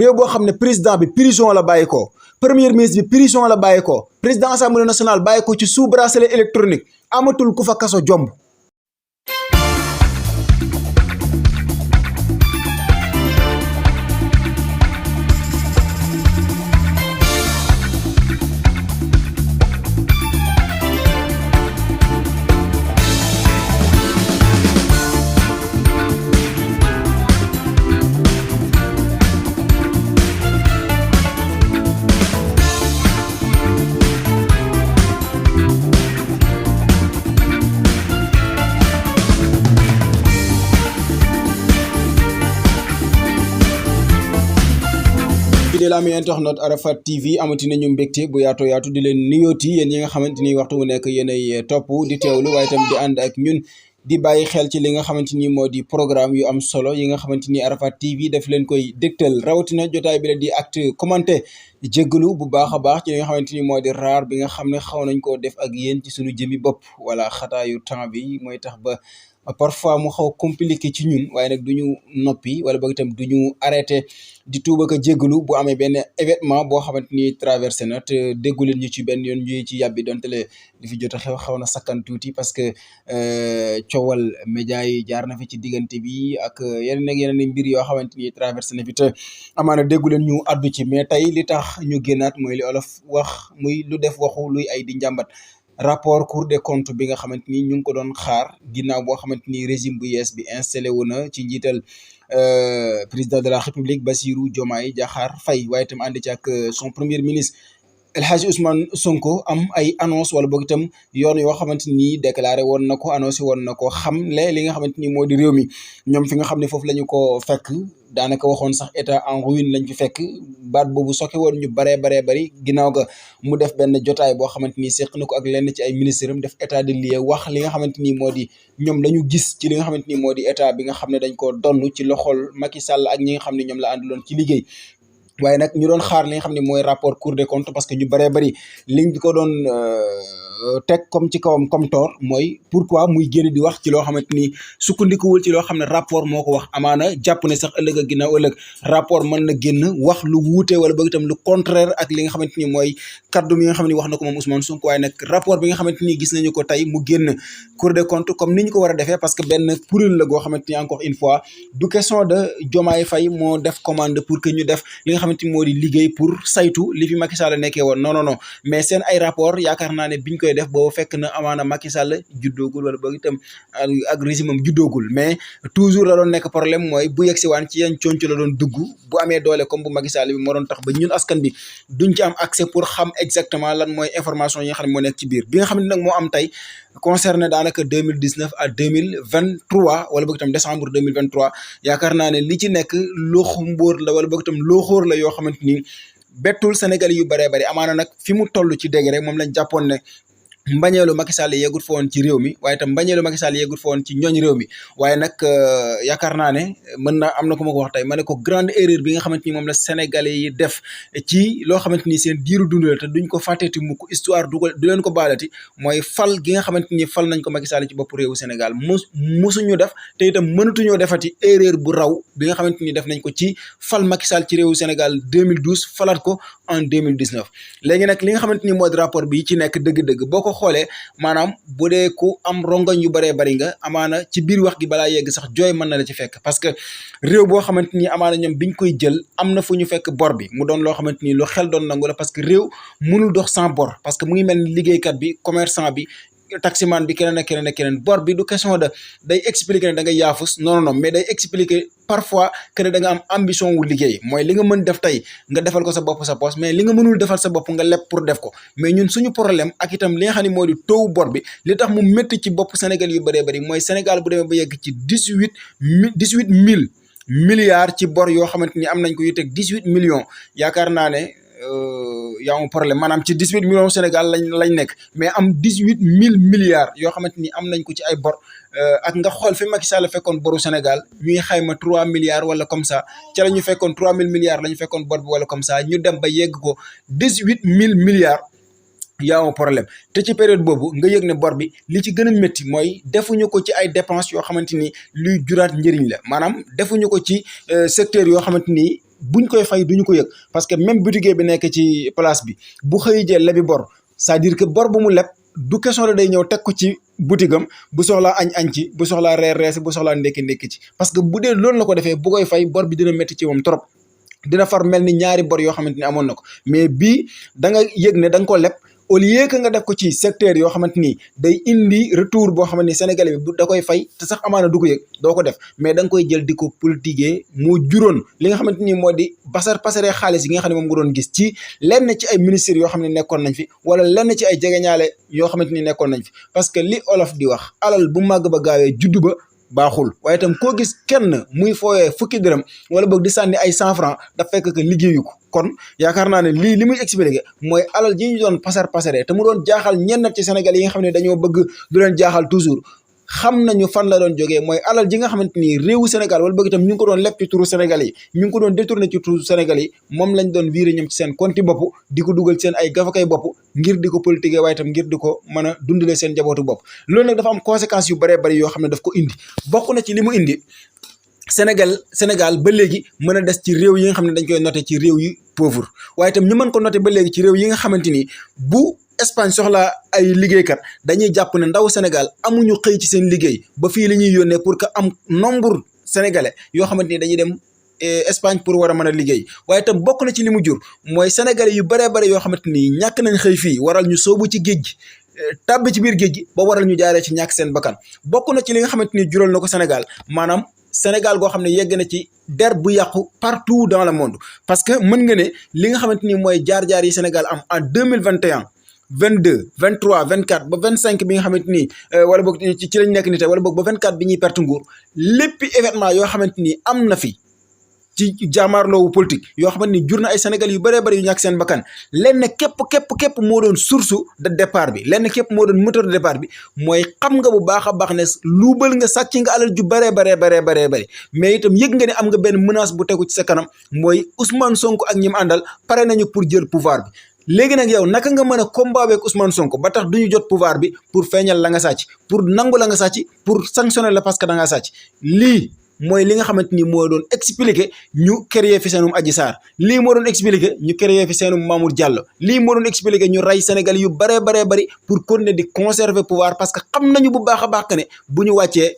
réew boo xam ne président bi prison la bàyyi ko premier ministre bi prison la bàyyi ko président assemblée nationale bàyyi ko ci sous bracelet électronique amatul ku fa kaso jomb. fidèle ami internet Arafat TV amati nañu mbégte bu yaatoo yaatu di leen nuyooti yéen ñi nga xamante ni waxtu bu nekk yéenay topp di teewlu waaye itam di ànd ak ñun di bàyyi xel ci li nga xamante ni moo di programme yu am solo yi nga xamante ni Arafat TV daf leen koy dégtal rawatina jotaay bi la di acte commenté jéggalu bu baax a baax ci li nga xamante ni moo di raar bi nga xam ne xaw nañ koo def ak yéen ci suñu jëmi bopp wala xataayu temps bi mooy tax ba parfois mu xaw compliqué ci ñun waaye nag duñu noppi wala boog itam duñu arrêté di tuuba ko jéggalu bu amee benn événement boo xamante ni traversé na te déggu leen ñu ci benn yoon ñuy ci yàbbi donte le di fi jot a xaw na sakkan tuuti parce que coowal média yi jaar na fi ci diggante bi ak yeneen mbir yoo xamante ni traversé na fi te amaana déggu leen ñu addu ci mais tey li tax ñu génnaat mooy li olof wax muy lu def waxu luy ay di njàmbat rapport Cour des comptes bi nga xamante ni ñu ngi ko doon xaar ginnaaw boo xamante ni régime bu yees bi installé wu na ci njiital président de la République Bassirou Diomaye Diakhar Faye waaye itam ànd ci ak son premier ministre El Hadji Ousmane Sonko am ay annonce wala boog itam yoon yoo xamante ni déclaré woon na ko annoncé woon na ko xamle li nga xamante ni moo di réew mi ñoom fi nga xam ne foofu la ñu ko fekk daanaka waxoon sax état en ruine lañ fi fekk baat boobu sokke woon ñu baree bari ginnaaw ga mu def benn jotaay boo xamante ni seq na ko ak lenn ci ay ministres am def état de lieu wax li nga xamante ni moo di ñoom la ñu gis ci li nga xamante ni moo di état bi nga xam ne dañ ko donn ci loxol Macky Sall ak ñi nga xam ne ñoom la àndaloon ci liggéey waaye nag ñu doon xaar li nga xam ne mooy rapport Cour des comptes parce que ñu baree bari liñ ko doon teg comme ci kawam comme tort mooy pourquoi muy génn di wax ci loo xamante ni sukkandikuwul ci loo xam ne rapport moo ko wax amaana jàpp ne sax ëllëg ak ginnaaw ëllëg rapport mën na génn wax lu wuute wala bëgg itam lu contraire ak li nga xamante ni mooy kaddu mi nga xam ne wax na ko moom Ousmane Sonko waaye nag rapport bi nga xamante ni gis nañu ko tey mu génn Cour des comptes comme ni ñu ko war a defee parce que benn kuréel la goo xamante ni encore une fois du question de Diomaye Faye moo def commande pour que ñu def li nga xamante ni moo di liggéey pour saytu li fi Macky Sall nekkee woon non mais seen ay rapport yaakaar naa ne biñ koy def boobu fekk na amaana Macky Sall juddoogul wala boog itam ak régime am juddoogul mais toujours la doon nekk problème mooy bu yegsi waan ci yan conc la doon dugg bu amee doole comme bu Macky Sall bi moo doon tax ba ñun askan bi duñ ci am accès pour xam exactement lan mooy information yi nga xam ne moo nekk ci biir bi nga xam ne nag moo am tey concerné daanaka 2019 à 2023 wala boog itam décembre 2023 yaakaar naa ne li ci nekk looxu mbóor la wala boog itam looxóor la yoo xamante ni bettul Sénégalais yu baree bari amaana nag fi mu toll ci degré moom lañ jàppoon ne mbañeelu Macky Sall yeegul fa woon ci réew mi waaye itam mbañeelu Macky Sall yeegul fa woon ci ñooñ réew mi waaye nag yaakaar naa ne mën na am na ko ma ko wax tey ma ne ko grande erreur bi nga xamante ni moom la Sénégalais yi def ci loo xamante ni seen diiru dund la te duñ ko fàtteeti mukk histoire du leen ko baalati mooy fal gi nga xamante ni fal nañ ko Macky Sall ci bopp réewu Sénégal musuñu def te itam mënatuñoo defati erreur bu raw bi nga xamante ni def nañ ko ci fal Macky Sall ci réewu Sénégal 2012 falaat ko en 2019 léegi nag li nga xamante ni moo di rapport bi ci nekk dëgg-dëgg boo ko xoolee maanaam bu dee ku am rongoñ yu baree bari nga amaana ci biir wax gi balaa yegg sax jooy mën na la ci fekk parce que réew boo xamante ni amaana ñoom biñ koy jël am na fu ñu fekk bor bi mu doon loo xamante ni lu xel doon nangu la parce que réew mënul dox sans bor parce que mu ngi mel ni liggéeykat bi commerçant bi taximan bi keneen ak keneen bor bi du question de day expliquer ne da ngay yaafus non mais day expliquer parfois que ne da nga am ambition wu liggéey mooy li nga mën def tey nga defal ko sa bopp sa poche mais li nga mënul defal sa bopp nga leb pour def ko mais ñun suñu problème ak itam li nga xam ne moo di taux bor bi li tax mu métti ci bopp Sénégal yu bëree bëri mooy Sénégal bu demee ba yegg ci 18 000 milliards ci bor yoo xamante ni am nañ ko yu teg 18 millions yaakaar naa ne yaa am problème maanaam ci 18 millions Sénégal lañ nekk mais am 18 000 milliards yoo xamante ni am nañ ko ci ay bor ak nga xool fi Macky Sall fekkoon boru Sénégal ñuy xayma 3 milliards wala comme ça ca la ñu fekkoon 3000 milliards la ñu fekkoon bor bi wala comme ça ñu dem ba yegg ko 18 000 milliards yaa am problème te ci période boobu nga yëg ne bor bi li ci gën a métti mooy defuñu ko ci ay dépenses yoo xamante ni luy juraat njëriñ la maanaam defuñu ko ci secteur yoo xamante ni buñ koy fay duñu ko yëg parce que même boutique bi nekk ci place bi bu xëy jee lebi bor c'est-à-dire que bor bu mu leb du question la day ñëw teg ko ci butigam bu soxlaa añ ci bu soxlaa reer si bu soxlaa ndekki ci parce que bu dee loolu la ko defee bu koy fay bor bi dina métti ci moom trop dina far mel ni ñaari bor yoo xamante ni amoon na ko mais bii da nga yëg ne da nga ko leb au lieu que nga def ko ci secteur yoo xamante ni day indi retour boo xamante ni Sénégalais bi da koy fay te sax amaana du ko yëg doo ko def mais da nga koy jël di ko politiquer moo juróon li nga xamante ni moo di pasaree xaalis yi nga xam ne moom nga doon gis ci lenn ci ay ministères yoo xam ne nekkoon nañ fi wala lenn ci ay jegeñaale yoo xamante ni nekkoon nañ fi parce que li olof di wax alal bu màgg ba gaawee juddu ba baaxul waaye itam koo gis kenn muy fooyee fukki dërëm wala boog di sànni ay 100 francs daf fekk que liggéeyu ko kon yaakaar naa ne lii li muy expliqué mooy alal ji ñu doon pasaree te mu doon jaaxal ñenn ci Sénégal yi nga xam ne dañoo bëgg du leen jaaxal toujours xam nañu fan la doon jógee mooy alal ji nga xamante ni réewu Sénégal wala bëgg itam ñu ngi ko doon leb ci turu Sénégal yi ñu ngi ko doon détourné ci turu Sénégal yi moom lañ doon viré ñoom ci seen compte bopp di ko dugal seen ay gafakay bopp ngir di ko politiquer waaye itam ngir di ko mën a dundalee seen jabootu bopp loolu nag dafa am conséquences yu bëree bëri yoo xam ne daf ko indi bokk na ci li mu indi Sénégal ba léegi mën a des ci réew yi nga xam ne dañ koy noté ci réew yu pauvre waaye itam ñu mën ko noté ba léegi ci réew yi nga xamante ni bu Espagne soxla ay liggéeykat dañuy jàpp ne ndaw Sénégal amuñu xëy ci seen liggéey ba fii la ñuy yónnee pour que am nombre sénégalais yoo xamante ni dañuy dem Espagne pour war a mën a liggéey waaye itam bokk na ci li mu jur mooy sénégalais yu bëree bëri yoo xamante ni ñàkk nañ xëy fii waral ñu soobu ci géej gi tàbbi ci biir géej gi ba waral ñu jaaree ci ñàkk seen bakkan bokk na ci li nga xamante ni jural na ko Sénégal maanaam Sénégal goo xam ne yegg na ci der bu yàqu partout dans le monde parce que mën nga ne li nga xamante ni mooy jaar-jaar yi Sénégal am en 2021 22 23 24 ba 25 bi nga xamante ni wala boog ci lañ nekk ni tey wala boog ba 24 bi ñuy perte nguur léppi événement yoo xamante ni am na fi ci jaamaarloowu politique yoo xamante ni jur na ay Sénégal yu bëree bëri yu ñàkk seen bakkan lenn képp moo doon source de départ bi lenn képp moo doon moteur de départ bi mooy xam nga bu baax a baax ne luubal nga sàcc nga alal ju bëri mais itam yëg nga ne am nga benn menace bu tegu ci sa kanam mooy Ousmane Sonko ak ñi mu àndal pare nañu pour jël pouvoir bi léegi nag yow naka nga mën a combat avec Ousmane Sonko ba tax duñu jot pouvoir bi pour feeñal la nga sàcc pour nangu la nga sàcc pour sanctionner la parce que da nga sàcc lii mooy li nga xamante ni moo doon expliquer ñu créer fi seenum Adji Sarr lii moo doon expliquer ñu créer fi seenum Mamour Diallo lii moo doon expliquer ñu rey Sénégal yu bëree bëri pour continuer di conserver pouvoir parce que xam nañu bu baax a baax que ne bu ñu wàccee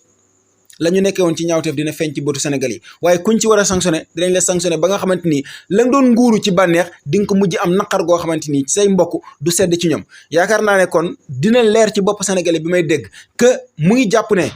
la ñu nekkee woon ci ñaawteef dina feeñ ci bëtu Sénégal yi waaye kuñ ci war a sanctionné dinañ la sanctionné ba nga xamante ni la nga doon nguuru ci bànneex di nga ko mujj am naqar goo xamante ni say mbokk du sedd ci ñoom yaakaar naa ne kon dina leer ci bopp Sénégalais bi may dégg que mu ngi jàpp ne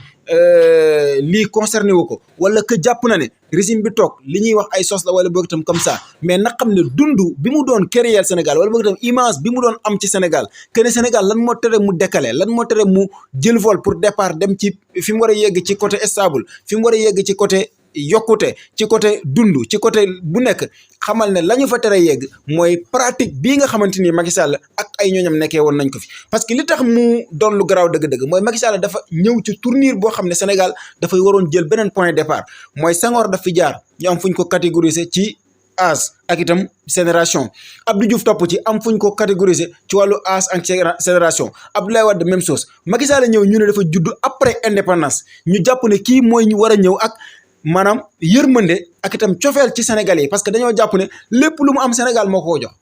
lii concerné wu ko wala que jàpp na ne régime bi toog li ñuy wax ay sos la wala boog itam comme ça mais na xam ne dund bi mu doon créer Sénégal wala boog itam image bi mu doon am ci Sénégal que ne Sénégal lan moo tere mu décalé lan moo tere mu jël vol pour départ dem ci fi mu war a yegg ci côté stable fi mu war a yegg ci côté yokkute ci côté dund ci côté bu nekk xamal ne la ñu fa tere yegg mooy pratique bii nga xamante ni Macky Sall ak ay ñooñam nekkee woon nañ ko fi parce que li tax mu doon lu garaaw dëgg-dëgg mooy Macky Sall dafa ñëw ci tournure boo xam ne Sénégal dafay waroon jël beneen point de départ mooy Senghor daf fi jaar ñu am fuñ ko catégoriser ci âge ak itam génération Abdou Diouf topp ci am fuñ ko catégoriser ci wàllu âge ak génération Abdoulaye Wade même chose Macky Sall ñëw ñu ne dafa judd après indépendance ñu jàpp ne kii mooy ñu war a ñëw ak maanaam yërmande ak itam cofeel ci Sénégalais yi parce que dañoo jàpp ne lépp lu mu am Sénégal moo ko jox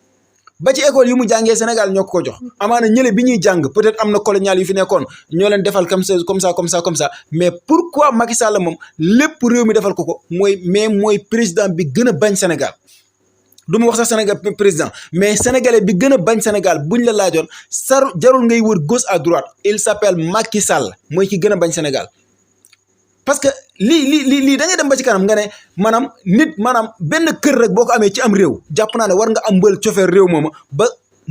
ba ci école yu mu jàngee Sénégal ñoo ko jox amaana ñële bi ñuy jàng peut-être am na colonial yu fi nekkoon ñoo leen defal comme ça mais pourquoi Macky Sall moom lépp réew mi defal ko mooy président bi gën a bañ Sénégal du ma wax sax Sénégal président mais sénégalais bi gën a bañ Sénégal buñ la laajoon jarul ngay wër gauche à droite il s'appelle Macky Sall mooy ki gën a bañ Sénégal parce que lii da ngay dem ba ci kanam nga ne maanaam nit maanaam benn kër rek boo ko amee ci am réew jàpp naa ne war nga am mbël cofeer réew mooma ba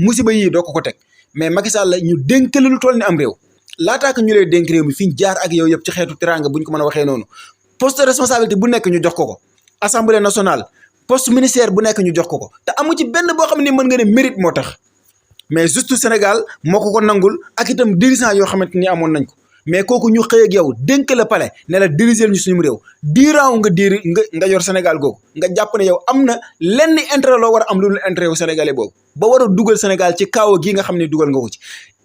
musiba yii doo ko teg mais Macky Sall la ñu dénkale lu toll ni am réew laataaka ñu lay dénk réew mi fi ñu jaar ak yow yëpp ci xeetu teraanga buñ ko mën a waxee noonu poste de responsabilité bu nekk ñu jox ko assemblée nationale poste ministère bu nekk ñu jox ko te amu ci benn boo xam ne mën nga ne mérite moo tax mais juste Sénégal moo ko nangul ak itam dirigeant yoo xamante ni amoon nañ ko mais kooku ñu xëy ak yow dénk la palais ne la diriger ñu suñu réew diiraaw nga yor Sénégal googu nga jàpp ne yow am na lenn intérêt loo war a am lu dul intérêt wu sénégalais boobu ba war a dugal Sénégal ci kaawa gii nga xam ne dugal nga ko ci.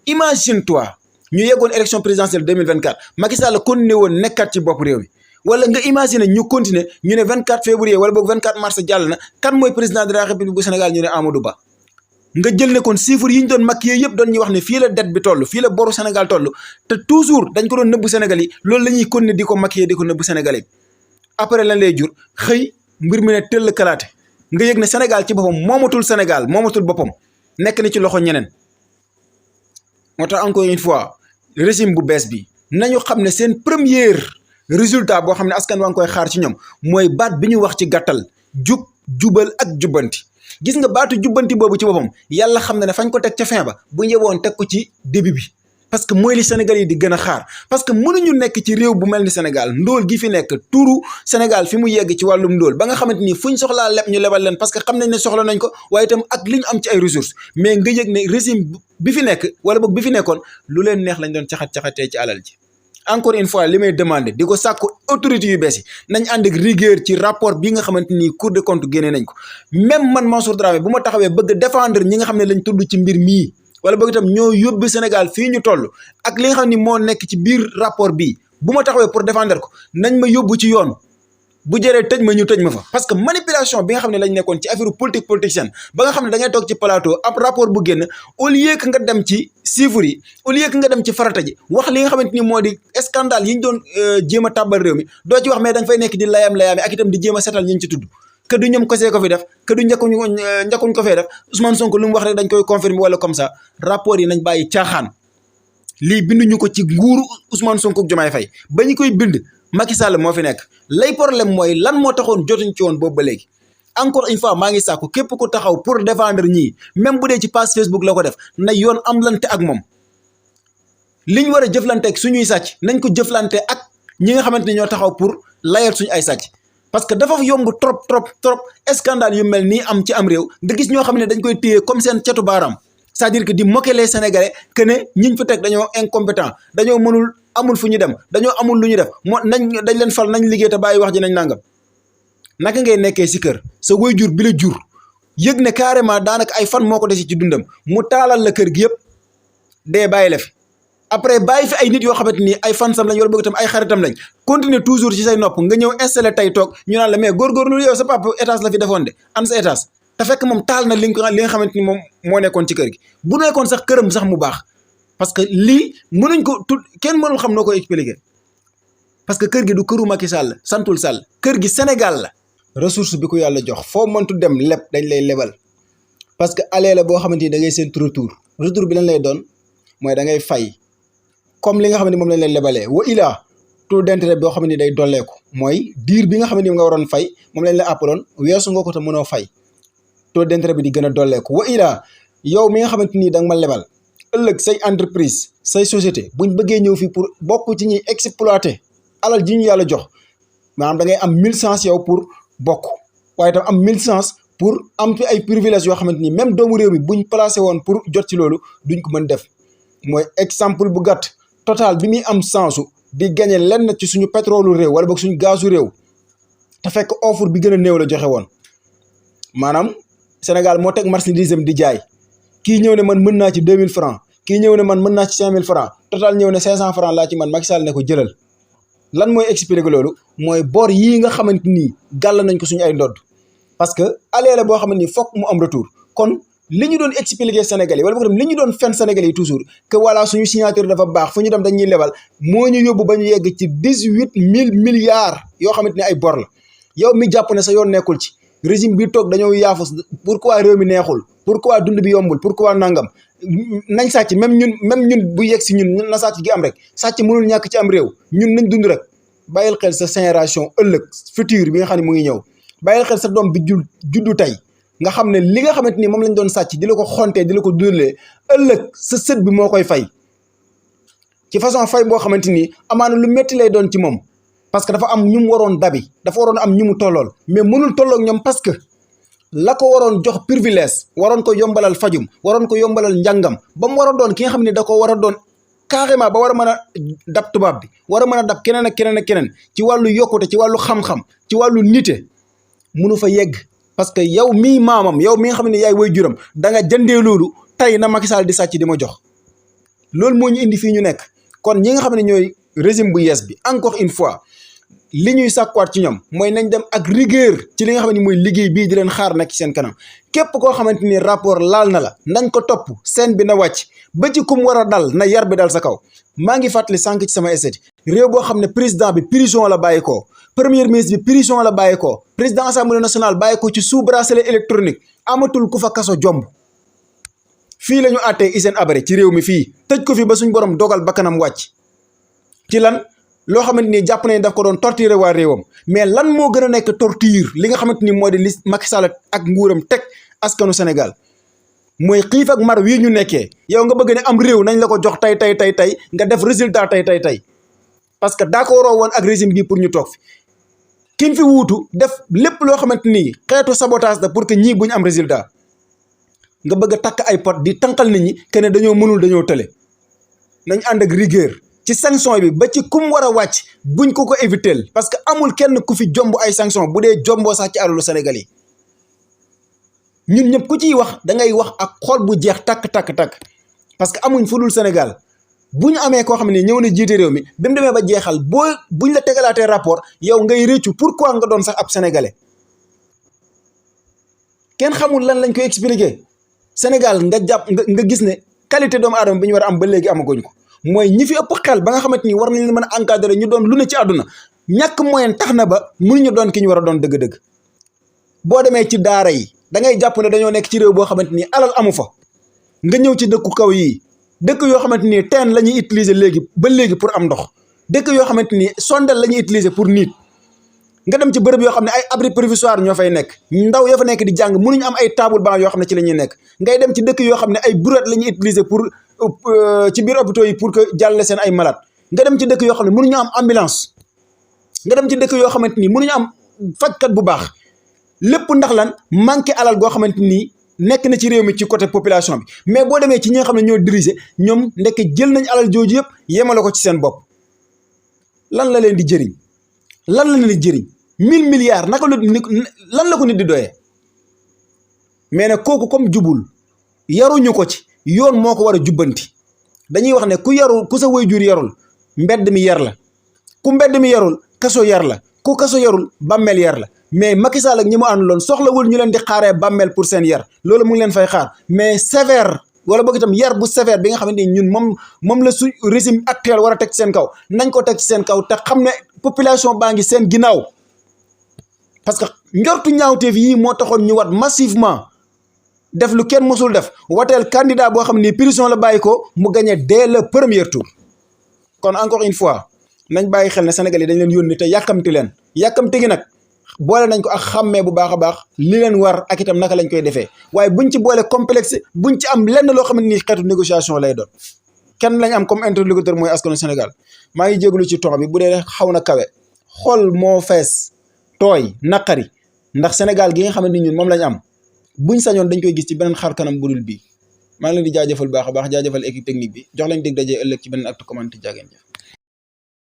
imagine toi ñu yeggoon élection présidentielle 2024 Macky Sall continué woon nekkaat ci bopp réew mi wala nga imaginer ñu continuer ñu ne 24 février wala boog 24 mars jàll na kan mooy président de la république bu Sénégal ñu ne Amadou Ba nga jël ne kon chiffres yi ñu doon maquillé yëpp doon ñu wax ne fii la dette bi toll fii la boru Sénégal toll te toujours dañ ko doon nëbbu Sénégal yi loolu la ñuy continuer di ko maquillé di ko nëbbu Sénégal yi après lan lay jur xëy mbir mi ne tëll kalaate nga yëg ne Sénégal ci boppam moomatul Sénégal moomatul boppam nekk na ci loxo ñeneen moo tax encore une fois régime bu bees bi nañu xam ne seen premier résultat boo xam ne askan waa ngi koy xaar ci ñoom mooy baat bi ñu wax ci gàttal jub jubal ak jubbanti gis nga baatu jubbanti boobu ci boppam yàlla xam na ne fañ ko teg ca fin ba bu ñëwoon teg ko ci début bi parce que mooy li Sénégal yi di gën a xaar parce que mënuñu nekk ci réew bu mel ni Sénégal ndóol gi fi nekk turu Sénégal fi mu yegg ci wàllum ndóol ba nga xamante ni fuñ soxlaa leb ñu lebal leen parce que xam nañ ne soxla nañ ko waaye itam ak li ñu am ci ay ressources mais nga yëg ne régime bi fi nekk wala boog bi fi nekkoon lu leen neex lañ doon caxat-caxatee ci alal ji encore une fois li may demandé di ko sàkku autorités yu bees yi nañ ànd ak rigueur ci rapport bi nga xamante ni Cour des comptes génnee nañ ko même man Mansour Dramé bu ma taxawee bëgg défendre ñi nga xam ne lañ tudd ci mbir mii wala boog itam ñoo yóbbu Sénégal fii ñu toll ak li nga xam ni moo nekk ci biir rapport bii bu ma taxawee pour défendre ko nañ ma yóbbu ci yoon bu jëree tëj ma ñu tëj ma fa parce que manipulation bi nga xam ne lañ nekkoon ci affaire politique politicienne ba nga xam ne da ngay toog ci plateau ab rapport bu génn au lieu que nga dem ci chiffres yi au lieu que nga dem ci farata ji wax li nga xamante ni moo di scandale yi ñu doon jéem a tàbbal réew mi doo ci wax mais da nga fay nekk di layam-layaame ak itam di jéem a setal ñi ñu ci tudd que du ñoom kosee ko fi def que du njëkkuñ ko fee def Ousmane Sonko lu mu wax rek dañ koy confirmer wala comme ça rapport yi nañ bàyyi caaxaan lii binduñu ko ci nguuru Ousmane Sonko ak Diomaye Faye ba ñu koy bind Macky Sall moo fi nekk lay problème mooy lan moo taxoon jotuñ ci woon boobu ba léegi encore une fois maa ngi sàkku képp ku taxaw pour défendre ñii même bu dee ci page Facebook la ko def na yoon am lante ak moom liñ war a jëflante ak suñuy sàcc nañ ko jëflante ak ñi nga xamante ni ñoo taxaw pour layal suñu ay sàcc parce que dafa yomb trop scandale yu mel nii am ci am réew nga gis ñoo xam ne dañ koy téye comme seen catu baaraam c'est-à-dire que di moquer les Sénégalais que ne ñiñ fi teg dañoo incompétent dañoo mënul amul fu ñu dem dañoo amul lu ñu def moo nañ dañ leen fal nañ liggéey te bàyyi wax ji nañ nangam naka ngay nekkee si kër sa waajur bi la jur yëg ne carrément daanaka ay fan moo ko desi ci dundam mu taalal la kër gi yëpp dee bàyyi la fi après bàyyi fi ay nit yoo xamante ni ay fansam lañ wala bëgg itam ay xaritam lañ continuer toujours ci say nopp nga ñëw installé tey toog ñu naan la mais góorgóorlu yow sa papa étage la fi defoon de an sa étage te fekk moom taal na li nga xamante ni moom moo nekkoon ci kër gi bu nekkoon sax këram sax mu baax parce que lii mënuñ ko kenn mënul xam noo koy expliquer parce que kër gi du këru Macky Sall santul Sall kër gi Sénégal la ressource bi ko yàlla jox foo mëntu dem leb dañ lay lebal parce que aller la boo xamante ni da ngay seen retour bi lañ lay doon mooy da ngay fay comme li nga xam ne moom lañ leen lebalee wa ilaa taux d'intérêt boo xam ne day dolleeku mooy diir bi nga xam ne nga waroon fay moom lañ la àppaloon weesu nga ko te mënoo fay taux d'intérêt bi di gën a dolleeku wa ilaa yow mi nga xamante ni da nga ma lebal ëllëg say entreprise say société buñ bëggee ñëw fii pour bokk ci ñuy exploiter alal ji ñu yàlla jox maanaam da ngay am 1000 chance yow pour bokk waaye tam am 1000 chance pour am fi ay privilèges yoo xamante ni même doomu réew mi buñ placé woon pour jot ci loolu duñ ko mën def mooy exemple bu gàtt total bi muy am sensu di gagné lenn ci suñu pétrole réew wala boog suñu gazu réew te fekk offre bi gën a néew la joxe woon maanaam Sénégal moo teg marchandise am di jaay kii ñëw ne man mën naa ci 2000 francs kii ñëw ne man mën naa ci 5000 francs total ñëw ne 500 francs laa ci man Macky Sall ne ko jëlal lan mooy expliquer loolu mooy bor yii nga xamante ni gàll nañ ko suñu ay ndodd parce que aller la boo xamante ni fokk mu am retour kon li ñu doon expliquer Sénégalais yi wala boog li ñu doon fen Sénégalais yi toujours que voilà suñu signature dafa baax fu ñu dem dañuy lebal moo ñu yóbbu ba ñu yegg ci 18000 milliards yoo xamante ni ay bor la yow mi jàpp ne sa yoon nekkul ci régime bi toog dañoo yaafus pourquoi réew mi neexul pourquoi dund bi yombul pourquoi nangam nañ sàcc même ñun bu yegg si ñun na sàcc gi am rek sàcc mënul ñàkk ci am réew ñun nañ dund rek bàyyil xel sa génération ëllëg futur bi nga xam ne mu ngi ñëw bàyyil xel sa doom bi juddu tey nga xam ne li nga xamante ni moom lañ doon sàcc di la ko xontee di la ko dundalee ëllëg sa sët bi moo koy fay ci façon fay boo xamante ni amaana lu métti lay doon ci moom parce que dafa am ñu mu waroon dabi dafa waroon am ñu mu tollool mais mënul tolloog ñoom parce que la ko waroon jox privilège waroon ko yombalal fajum waroon ko yombalal njàngam ba mu war a doon ki nga xam ne da ko war a doon carrément ba war a mën a dab tubaab bi war a mën a dab keneen ak keneen ak keneen ci wàllu yokkute ci wàllu xam-xam ci wàllu nite munu fa yegg parce que yow mii maamam yow mi nga xam ne yaay way juram da nga jëndee loolu tey na Macky Sall di sàcc di ma jox loolu moo ñu indi fii ñu nekk kon ñi nga xam ne ñooy régime bu yees bi encore une fois li ñuy sàkkuwaat ci ñoom mooy nañ dem ak rigueur ci li nga xamante ni mooy liggéey bii di leen xaar nekk ci seen kanam képp koo xamante ni rapport laal na la nañ ko topp seen bi na wàcc ba ci kum war a dal na yar bi dal sa kaw. maa ngi fàttali sànq ci sama essai réew boo xam ne président bi prison la bàyyi ko premier ministre bi prison la bàyyi ko président assemblée nationale bàyyi ko ci sous bracelet électronique amatul ku fa kaso jomb. fii la ñu àttee Hissène Habré ci réew mi fii tëj ko fi ba suñ borom dogal bakkanam wàcc ci lan loo xamante ni jàpp nañ daf ko doon torturer waa réewam mais lan moo gën a nekk torture li nga xamante ni moo di li Macky Sall ak nguuram teg askanu Sénégal mooy xiif ak mar wii ñu nekkee yow nga bëgg ne am réew nañ la ko jox tey nga def résultat tey parce que d'accord woon ak régime bi pour ñu toog fi kin fi wuutu def lépp loo xamante ni xeetu sabotage la pour que ñii bu ñu am résultat nga bëgg a takk ay pot di tànqal nit ñi que ne dañoo mënul dañoo tële nañ ànd ak rigueur ci sanction bi ba ci kum war a wàcc buñ ko éviter parce que amul kenn ku fi jomb ay sanction bu dee jomboo sax ci alalu Sénégal yi ñun ñëpp ku ciy wax da ngay wax ak xol bu jeex takk parce que amuñ fu dul Sénégal bu ñu amee koo xam ne ñëw na jiite réew mi bi mu demee ba jeexal buñ la tegalaatee rapport yow ngay réccu pourquoi nga doon sax ab sénégalais kenn xamul lan lañ koy expliquer Sénégal nga jàpp nga gis ne qualité doomu aadama bi ñu war a am ba léegi amaguñ ko mooy ñi fi ëpp xel ba nga xamante ni war nañ leen mën a encadrer ñu doon lu ne ci àdduna ñàkk moyen tax na ba mënuñu doon ki ñu war a doon dëgg-dëgg boo demee ci daara yi da ngay jàpp ne dañoo nekk ci réew boo xamante ni alal amu fa nga ñëw ci dëkku kaw yi dëkk yoo xamante ni teen la ñuy utiliser léegi pour am ndox dëkk yoo xamante ni sondel la ñuy utiliser pour niit nga dem ci bërëb yoo xam ne ay abri provisoire ñoo fay nekk ndaw ya fa nekk di jàng mënuñu am ay table banc yoo xam ne ci la ñuy nekk ngay dem ci dëkk yoo xam ne ay brouette la ñuy utiliser pour ci biir hôpitaux yi pour que jàllale seen ay malade nga dem ci dëkk yoo xam ne mënuñu am ambulance nga dem ci dëkk yoo xamante ni mënuñu am fajkat bu baax lépp ndax lan manqué alal goo xamante ni nekk na ci réew mi ci côté population bi mais boo demee ci ñi nga xam ne ñoo diriger ñoom ndekk jël nañ alal jooju yëpp yemale ko ci seen bopp lan la leen di jëriñ lan la leen di jëriñ 1000 milliards naka lan la ko nit di doyee mais nag kooku comme jubul yaruñu ko ci yoon moo ko war a jubbanti dañuy wax ne ku sa waajur yarul mbedd mi yar la ku mbedd mi yarul kaso yar la ku kaso yarul bàmmeel yar la mais Macky Sall ak ñi mu àndaloon soxlawul ñu leen di xaaree bàmmeel pour seen yar loolu mu ngi leen fay xaar mais sévère wala boog itam yar bu sévère bi nga xamante ni ñun moom la su régime actuel war a teg ci seen kaw nañ ko teg ci seen kaw te xam ne population baa ngi seen ginnaaw parce que njortu ñaawteef yii moo taxoon ñu wat massivement def lu kenn mosul def wateel candidat boo xam ni prison la bàyyi ko mu gagné dès le premier tour kon encore une fois nañ bàyyi xel ne Sénégal yi dañ leen yónni te yàkkamti gi nag boole nañ ko ak xàmmee bu baax a baax li leen war ak itam naka lañ koy defee waaye buñ ci boole complexe buñ ci am lenn loo xam ne nii xeetu négociation lay doon kenn lañ am comme interlocuteur mooy askanu Sénégal maa ngi jégalu ci ton bi bu dee xaw na kawe xol moo fees tooy naqari ndax Sénégal gi nga xamante ni ñun moom lañ am buñ sañoon dañ koy gis ci beneen xar kanam budul bii maa ngi leen di jaajëfal baax a baax jaajëfal équipe technique bi jox lañ dégg dajee ëllëg ci beneen acte commenté jaageen jëf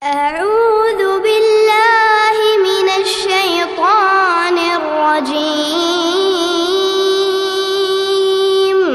أعوذ بالله من الشيطان الرجيم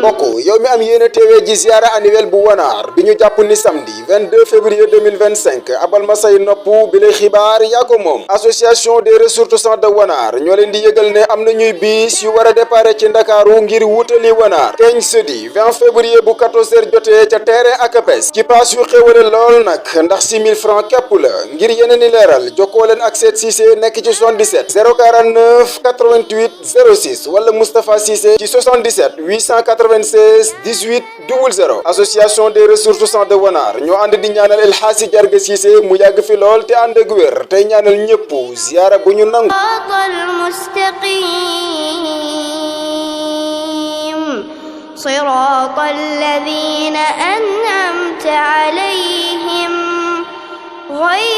mbokk yow mi am yéene teewee ji ziara annuel bu Wanar bi ñu jàpp ni samedi 22 février 2025 abal ma say nopp bi lay xibaar yaa ko moom association des ressortissants de Wanar ñoo leen di yëgal ne am na ñuy bis yu war a départ ci Ndakaaru ngir wutali Wanar teñ jeudi 20 février bu 14h jotee ca terrain Akapes ci paas yu xéwale lool nag ndax 6000 francs képp la ngir yeneen i leeral jokkoo leen ak Seet Cissé nekk ci 77 049 88 06 wala Moustapha Cissé ci 77 896 18 00 association des ressortissants de Wanar ñoo ànd di ñaanal El Hadji Jarga Cissé mu yàgg fi lool te ànd ak wér tey ñaanal ñëpp ziyaara bu ñu nangu صراط الذين أنعمت عليهم غير